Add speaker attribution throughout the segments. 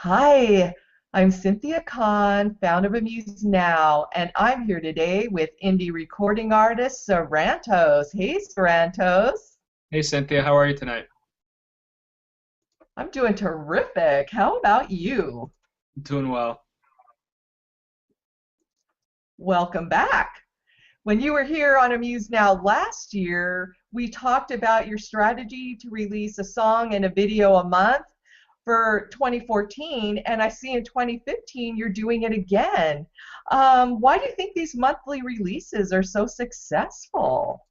Speaker 1: Hi, I'm Cynthia Kahn, founder of Amused Now, and I'm here today with indie recording artist Sarantos. Hey, Sarantos.
Speaker 2: Hey Cynthia, how are you tonight?
Speaker 1: I'm doing terrific. How about you?
Speaker 2: Doing well.
Speaker 1: Welcome back. When you were here on Amused Now last year, we talked about your strategy to release a song and a video a month for 2014, and I see in 2015 you're doing it again. Why do you think these monthly releases are so successful?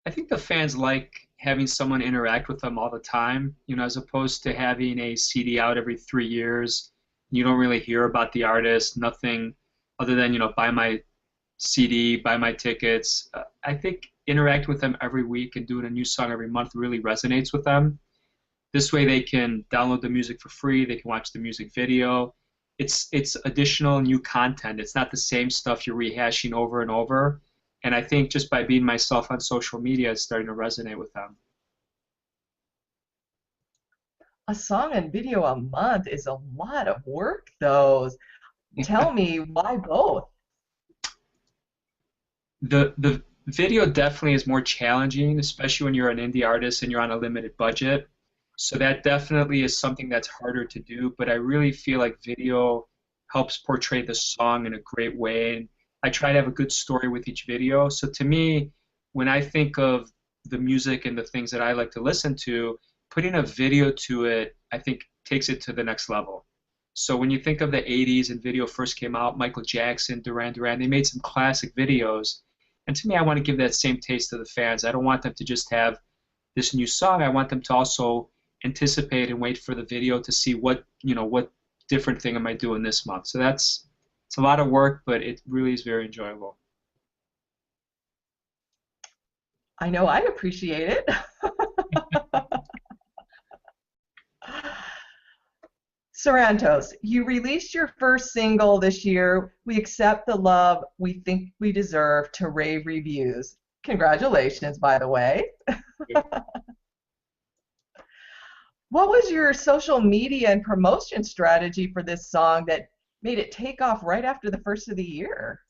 Speaker 2: I think the fans like having someone interact with them all the time, as opposed to having a CD out every 3 years. You don't really hear about the artist, nothing other than, buy my CD, buy my tickets. I think interact with them every week and doing a new song every month really resonates with them. This way they can download the music for free, they can watch the music video. It's additional new content. It's not the same stuff you're rehashing over and over. And I think just by being myself on social media, it's starting to resonate with them.
Speaker 1: A song and video a month is a lot of work, though. Tell me why both?
Speaker 2: The video definitely is more challenging, especially when you're an indie artist and you're on a limited budget. So that definitely is something that's harder to do, but I really feel like video helps portray the song in a great way. And I try to have a good story with each video. So to me, when I think of the music and the things that I like to listen to, putting a video to it, I think takes it to the next level. So when you think of the 80s and video first came out, Michael Jackson, Duran Duran, they made some classic videos. And to me, I want to give that same taste to the fans. I don't want them to just have this new song. I want them to also anticipate and wait for the video to see what different thing am I doing this month. So it's a lot of work, but it really is very enjoyable.
Speaker 1: I know I appreciate it. Sarantos, you released your first single this year, We Accept the Love We Think We Deserve, to rave reviews. Congratulations, by the way. What was your social media and promotion strategy for this song that made it take off right after the first of the year?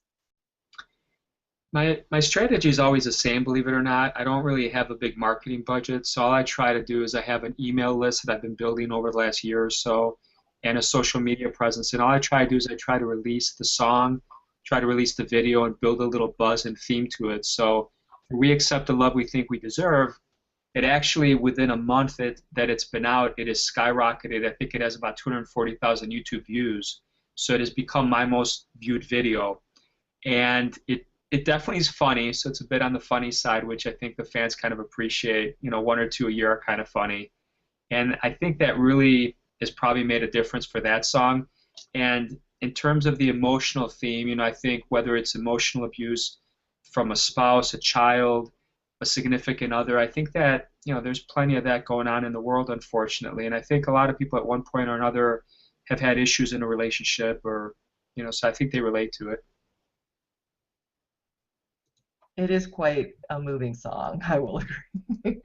Speaker 2: My strategy is always the same, believe it or not. I don't really have a big marketing budget, so all I try to do is I have an email list that I've been building over the last year or so, and a social media presence. And all I try to do is I try to release the song, try to release the video, and build a little buzz and theme to it. So We Accept the Love We Think We Deserve, it actually, within a month that it's been out, it has skyrocketed. I think it has about 240,000 YouTube views. So it has become my most viewed video. And it definitely is funny, so it's a bit on the funny side, which I think the fans kind of appreciate. One or two a year are kind of funny. And I think that really has probably made a difference for that song. And in terms of the emotional theme, I think whether it's emotional abuse from a spouse, a child, a significant other, I think that, there's plenty of that going on in the world, unfortunately. And I think a lot of people at one point or another have had issues in a relationship or, so I think they relate to it.
Speaker 1: It is quite a moving song, I will agree.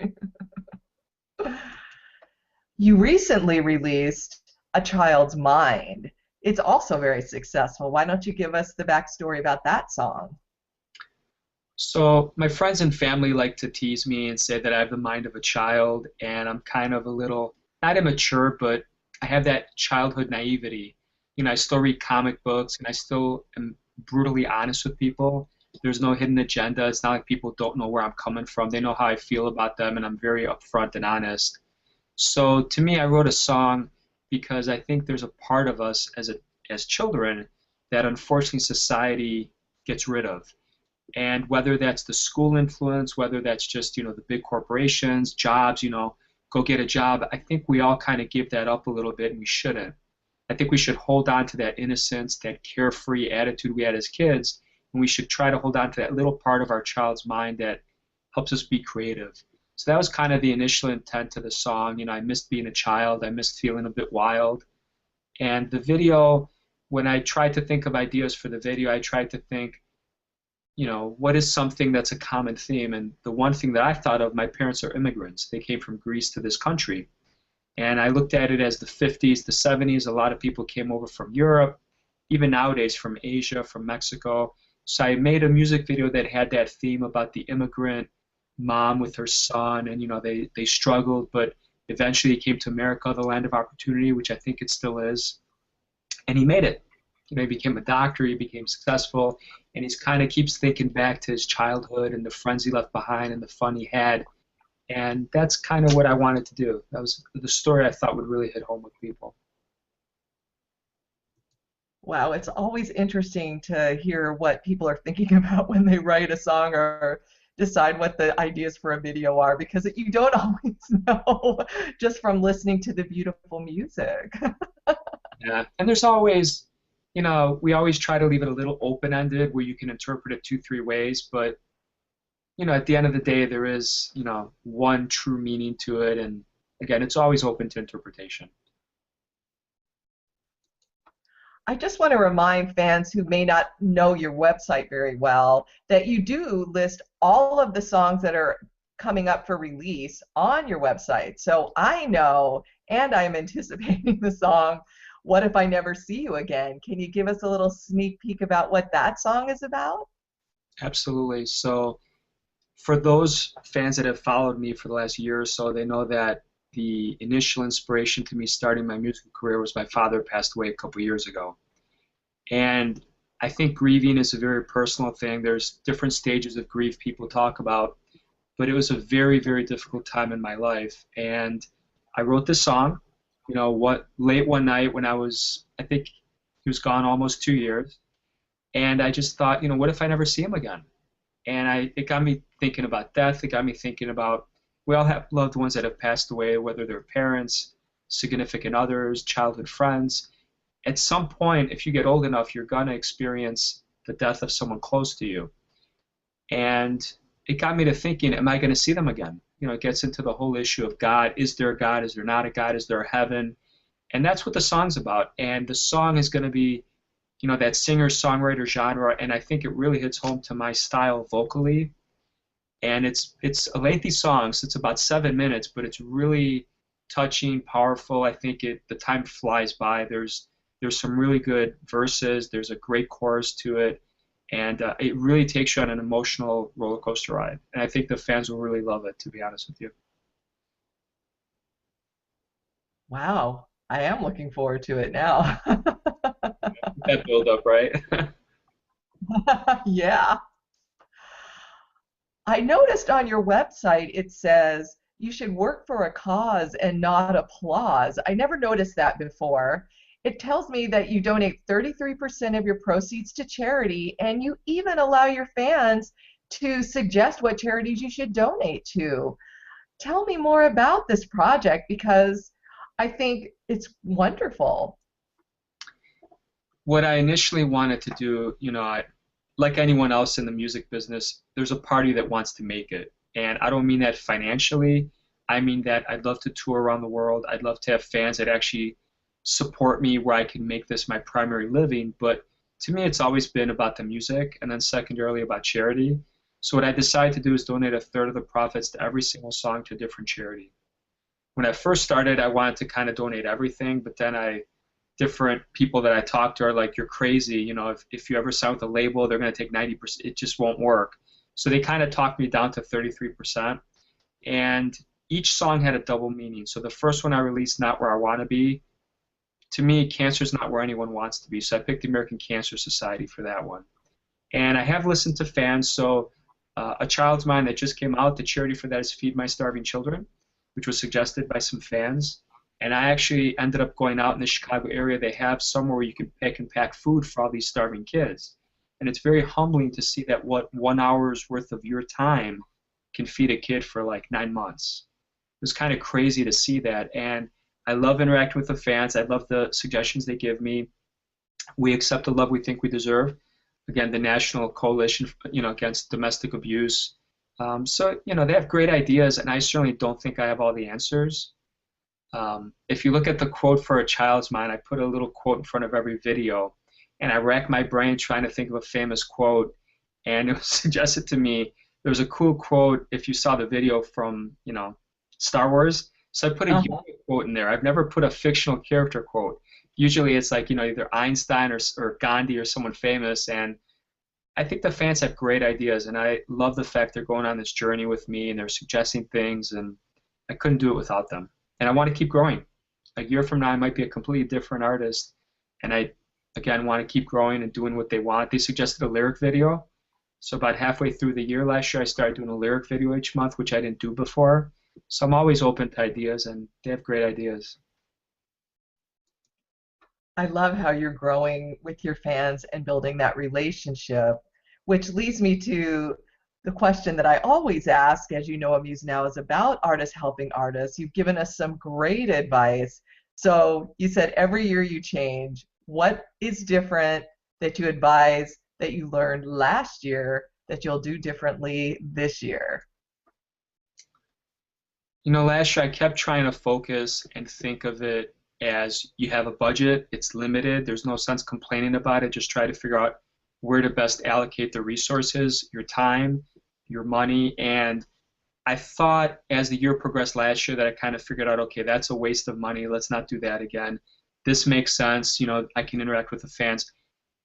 Speaker 1: You recently released A Child's Mind. It's also very successful. Why don't you give us the backstory about that song?
Speaker 2: So my friends and family like to tease me and say that I have the mind of a child, and I'm kind of a little, not immature, but I have that childhood naivety. I still read comic books, and I still am brutally honest with people. There's no hidden agenda. It's not like people don't know where I'm coming from. They know how I feel about them, and I'm very upfront and honest. So to me, I wrote a song because I think there's a part of us as children that unfortunately society gets rid of. And whether that's the school influence, whether that's just, the big corporations, jobs, go get a job, I think we all kind of give that up a little bit, and we shouldn't. I think we should hold on to that innocence, that carefree attitude we had as kids, and we should try to hold on to that little part of our child's mind that helps us be creative. So that was kind of the initial intent to the song. I missed being a child. I missed feeling a bit wild. And the video, when I tried to think of ideas for the video, I tried to think, what is something that's a common theme? And the one thing that I thought of, my parents are immigrants. They came from Greece to this country. And I looked at it as the 50s, the 70s. A lot of people came over from Europe, even nowadays from Asia, from Mexico. So I made a music video that had that theme about the immigrant mom with her son, and they struggled, but eventually he came to America, the land of opportunity, which I think it still is, and he made it. He became a doctor, he became successful, and he's kind of keeps thinking back to his childhood and the friends he left behind and the fun he had. And that's kind of what I wanted to do. That was the story I thought would really hit home with people.
Speaker 1: Wow, it's always interesting to hear what people are thinking about when they write a song or decide what the ideas for a video are, because you don't always know just from listening to the beautiful music.
Speaker 2: Yeah, and there's always, we always try to leave it a little open-ended where you can interpret it two, three ways, but at the end of the day, there is, one true meaning to it, and again, it's always open to interpretation.
Speaker 1: I just want to remind fans who may not know your website very well that you do list all of the songs that are coming up for release on your website. So I know, and I'm anticipating the song, What If I Never See You Again? Can you give us a little sneak peek about what that song is about?
Speaker 2: Absolutely. So for those fans that have followed me for the last year or so, they know that the initial inspiration to me starting my musical career was my father passed away a couple years ago. And I think grieving is a very personal thing. There's different stages of grief people talk about, but it was a very, very difficult time in my life. And I wrote this song, late one night when I think he was gone almost 2 years. And I just thought, what if I never see him again? And it got me thinking about death. It got me thinking about, we all have loved ones that have passed away, whether they're parents, significant others, childhood friends. At some point, if you get old enough, you're going to experience the death of someone close to you. And it got me to thinking, am I going to see them again? It gets into the whole issue of God. Is there a God? Is there not a God? Is there a heaven? And that's what the song's about. And the song is going to be, that singer-songwriter genre, and I think it really hits home to my style vocally. And it's a lengthy song, so it's about 7 minutes, but it's really touching, powerful. I think the time flies by. There's some really good verses. There's a great chorus to it, and it really takes you on an emotional roller coaster ride. And I think the fans will really love it, to be honest with you.
Speaker 1: Wow, I am looking forward to it now.
Speaker 2: That build up, right?
Speaker 1: Yeah. I noticed on your website it says you should work for a cause and not applause. I never noticed that before. It tells me that you donate 33% of your proceeds to charity, and you even allow your fans to suggest what charities you should donate to. Tell me more about this project because I think it's wonderful.
Speaker 2: What I initially wanted to do, like anyone else in the music business, there's a party that wants to make it. And I don't mean that financially. I mean that I'd love to tour around the world. I'd love to have fans that actually support me where I can make this my primary living. But to me, it's always been about the music and then secondarily about charity. So what I decided to do is donate a third of the profits to every single song to a different charity. When I first started, I wanted to kind of donate everything, but then different people that I talked to are like, you're crazy. If you ever sign with a label, they're going to take 90%. It just won't work. So they kind of talked me down to 33%. And each song had a double meaning. So the first one I released, Not Where I Want to Be, to me, cancer is not where anyone wants to be. So I picked the American Cancer Society for that one. And I have listened to fans. So A Child's Mind that just came out, the charity for that is Feed My Starving Children, which was suggested by some fans. And I actually ended up going out in the Chicago area. They have somewhere where you can pick and pack food for all these starving kids. And it's very humbling to see that what 1 hour's worth of your time can feed a kid for like 9 months. It was kind of crazy to see that. And I love interacting with the fans. I love the suggestions they give me. We accept the love we think we deserve. Again, the National Coalition, against domestic abuse. So they have great ideas, and I certainly don't think I have all the answers. If you look at the quote for A Child's Mind, I put a little quote in front of every video, and I racked my brain trying to think of a famous quote, and it was suggested to me. There was a cool quote if you saw the video from Star Wars. So I put a
Speaker 1: Uh-huh.
Speaker 2: Yoda quote in there. I've never put a fictional character quote. Usually it's like, either Einstein or Gandhi or someone famous. And I think the fans have great ideas. And I love the fact they're going on this journey with me and they're suggesting things. And I couldn't do it without them. And I want to keep growing. A year from now, I might be a completely different artist. And I, again, want to keep growing and doing what they want. They suggested a lyric video. So about halfway through the year last year, I started doing a lyric video each month, which I didn't do before. So I'm always open to ideas, and they have great ideas.
Speaker 1: I love how you're growing with your fans and building that relationship, which leads me to the question that I always ask. As you know, Amuse Now is about artists helping artists. You've given us some great advice. So you said every year you change. What is different that you advise that you learned last year that you'll do differently this year?
Speaker 2: Last year I kept trying to focus and think of it as you have a budget, it's limited, there's no sense complaining about it. Just try to figure out where to best allocate the resources, your time, your money. And I thought as the year progressed last year that I kind of figured out, okay, that's a waste of money. Let's not do that again. This makes sense. I can interact with the fans.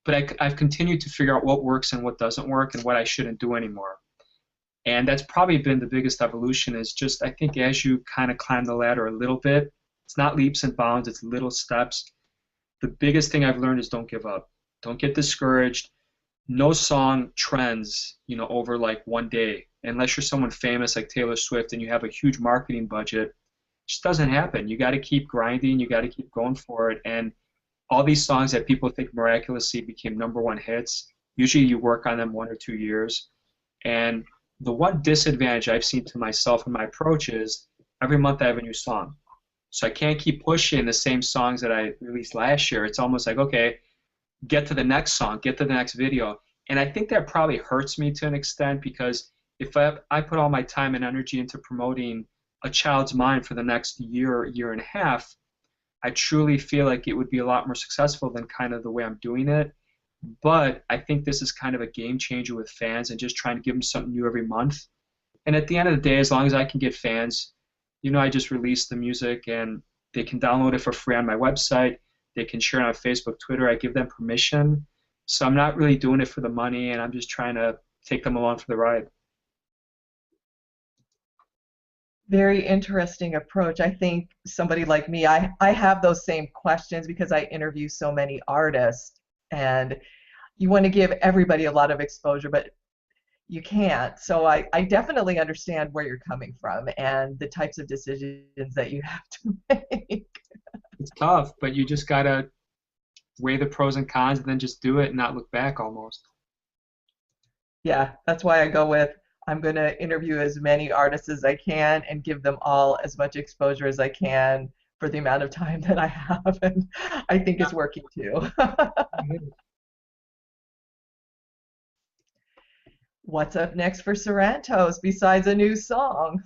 Speaker 2: But I've continued to figure out what works and what doesn't work and what I shouldn't do anymore. And that's probably been the biggest evolution is just, I think, as you kind of climb the ladder a little bit, it's not leaps and bounds, it's little steps. The biggest thing I've learned is don't give up. Don't get discouraged. No song trends, over like one day. Unless you're someone famous like Taylor Swift and you have a huge marketing budget, it just doesn't happen. You got to keep grinding, you got to keep going for it. And all these songs that people think miraculously became number one hits, usually you work on them 1 or 2 years. And the one disadvantage I've seen to myself in my approach is every month I have a new song. So I can't keep pushing the same songs that I released last year. It's almost like, okay, get to the next song, get to the next video. And I think that probably hurts me to an extent because if I put all my time and energy into promoting A Child's Mind for the next year, year and a half, I truly feel like it would be a lot more successful than kind of the way I'm doing it. But I think this is kind of a game changer with fans and just trying to give them something new every month. And at the end of the day, as long as I can get fans, I just release the music and they can download it for free on my website. They can share it on Facebook, Twitter. I give them permission. So I'm not really doing it for the money, and I'm just trying to take them along for the ride.
Speaker 1: Very interesting approach. I think somebody like me, I have those same questions because I interview so many artists, and you want to give everybody a lot of exposure, but you can't. So I definitely understand where you're coming from and the types of decisions that you have to make.
Speaker 2: It's tough, but you just gotta weigh the pros and cons and then just do it and not look back almost.
Speaker 1: Yeah, that's why I go with I'm going to interview as many artists as I can and give them all as much exposure as I can for the amount of time that I have. And I think it's working too. What's up next for Sarantos besides a new song?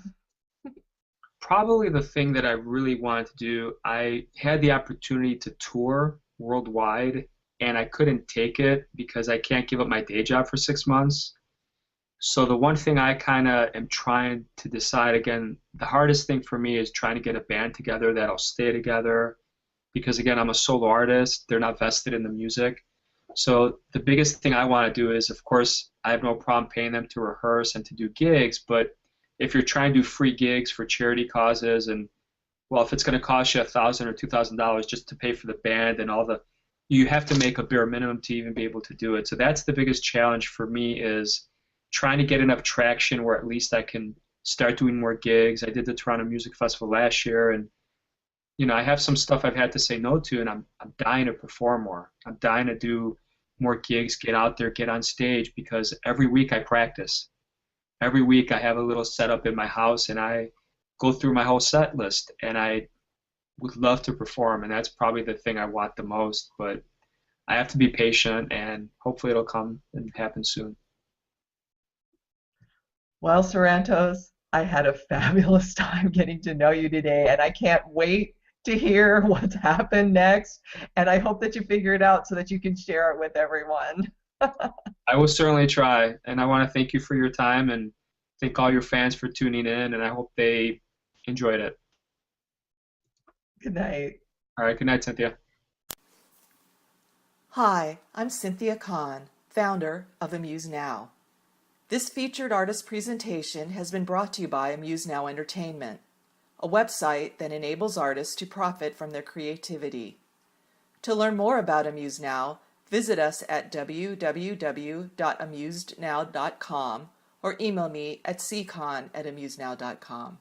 Speaker 2: Probably the thing that I really wanted to do, I had the opportunity to tour worldwide and I couldn't take it because I can't give up my day job for 6 months. So the one thing I kind of am trying to decide again, the hardest thing for me is trying to get a band together that'll stay together because again, I'm a solo artist. They're not vested in the music. So the biggest thing I want to do is, of course, I have no problem paying them to rehearse and to do gigs, but if you're trying to do free gigs for charity causes and well, if it's going to cost you $1,000 or $2,000 just to pay for the band and all the, you have to make a bare minimum to even be able to do it. So that's the biggest challenge for me is trying to get enough traction where at least I can start doing more gigs. I did the Toronto Music Festival last year, and I have some stuff I've had to say no to, and I'm dying to perform more. I'm dying to do more gigs, get out there, get on stage because every week I practice. Every week I have a little setup in my house, and I go through my whole set list, and I would love to perform, and that's probably the thing I want the most. But I have to be patient, and hopefully it'll come and happen soon.
Speaker 1: Well, Sarantos, I had a fabulous time getting to know you today, and I can't wait to hear what's happened next. And I hope that you figure it out so that you can share it with everyone.
Speaker 2: I will certainly try, and I want to thank you for your time and thank all your fans for tuning in, and I hope they enjoyed it.
Speaker 1: Good night.
Speaker 2: All right, good night, Cynthia.
Speaker 3: Hi, I'm Cynthia Kahn, founder of Amused Now. This featured artist presentation has been brought to you by Amused Now Entertainment, a website that enables artists to profit from their creativity. To learn more about Amused Now, visit us at www.amusednow.com or email me at ckahn@amusednow.com.